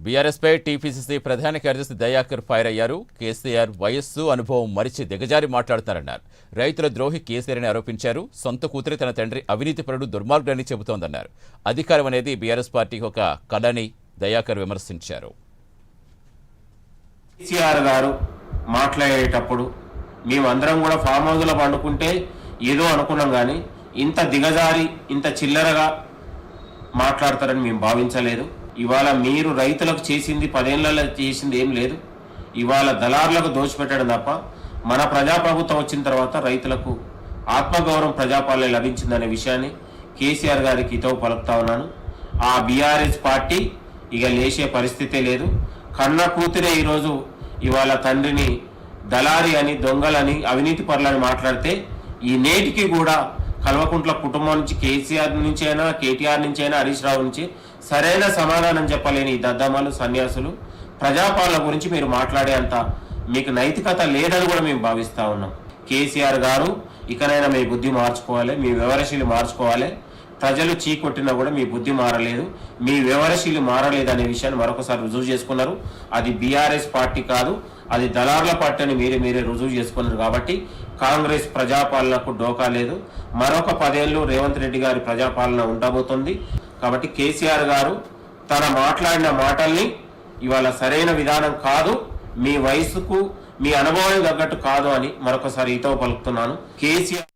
BRS పై TPCC ప్రధాన కార్యదర్శి Dayakar fire అయ్యారు. కేసీఆర్ వయస్సు అనుభవం మరిచి దిగజారి మాట్లాడుతున్నారన్నారు. రైతుల ద్రోహి కేసీఆర్ అని ఆరోపించారు. సొంత కూతురి తన తండ్రి అవినీతిపరుడు దుర్మార్గుడని చెబుతోందన్నారు. అధికారం అనేది బీఆర్ఎస్ పార్టీకి ఒక కళని దయాకర్ విమర్శించారు. కేసీఆర్ గారు మాట్లాడేటప్పుడు మేమందరం కూడా ఫామ్ హౌస్లో పండుకుంటే ఏదో అనుకున్నాం, కానీ ఇంత దిగజారి ఇంత చిల్లరగా మాట్లాడతారని మేము భావించలేదు. ఇవాళ మీరు రైతులకు చేసింది 10 ఏళ్లలో చేసింది ఏం లేదు. ఇవాళ దళారులకు దోచిపెట్టడం తప్ప మన ప్రజాప్రభుత్వం వచ్చిన తర్వాత రైతులకు ఆత్మగౌరవం ప్రజాపాలన లభించిందనే విషయాన్ని కేసీఆర్ గారికి హితవు పలుకుతా ఉన్నాను. ఆ బీఆర్ఎస్ పార్టీ ఇక లేచే పరిస్థితే లేదు. కన్న కూతురే ఈరోజు ఇవాళ తండ్రిని దళారి అని, దొంగలని, అవినీతి పరులని మాట్లాడితే ఈ నేటికి కూడా కల్వకుంట్ల కుటుంబం నుంచి, కేసీఆర్ నుంచి అయినా, కేటీఆర్ నుంచి అయినా, హరీష్ రావు నుంచి సరైన సమాధానం చెప్పలేని ఈ దద్దమ్మలు, సన్యాసులు ప్రజాపాలన గురించి మీరు మాట్లాడే అంత మీకు నైతికత లేదని కూడా మేము భావిస్తూ ఉన్నాం. కేసీఆర్ గారు ఇకనైనా మీ బుద్ధి మార్చుకోవాలి, మీ వ్యవహారశీలి మార్చుకోవాలి. ప్రజలు చీకొట్టినా కూడా మీ బుద్ధి మారలేదు, మీ వ్యవహారశీలి మారలేదు అనే విషయాన్ని మరొకసారి రుజువు చేసుకున్నారు. అది బీఆర్ఎస్ పార్టీ కాదు, అది దళారుల పార్టీ అని మీరే రుజువు చేసుకున్నారు. కాబట్టి కాంగ్రెస్ ప్రజాపాలనకు డోకా లేదు. మరొక 10 ఏళ్ళు రేవంత్ రెడ్డి గారి ప్రజాపాలన ఉండబోతుంది. కాబట్టి కేసీఆర్ గారు తన మాట్లాడిన మాటల్ని ఇవాళ సరైన విధానం కాదు, మీ వయసుకు మీ అనుభవానికి తగ్గట్టు కాదు అని మరొకసారి హితవు పలుకుతున్నాను. కేసీఆర్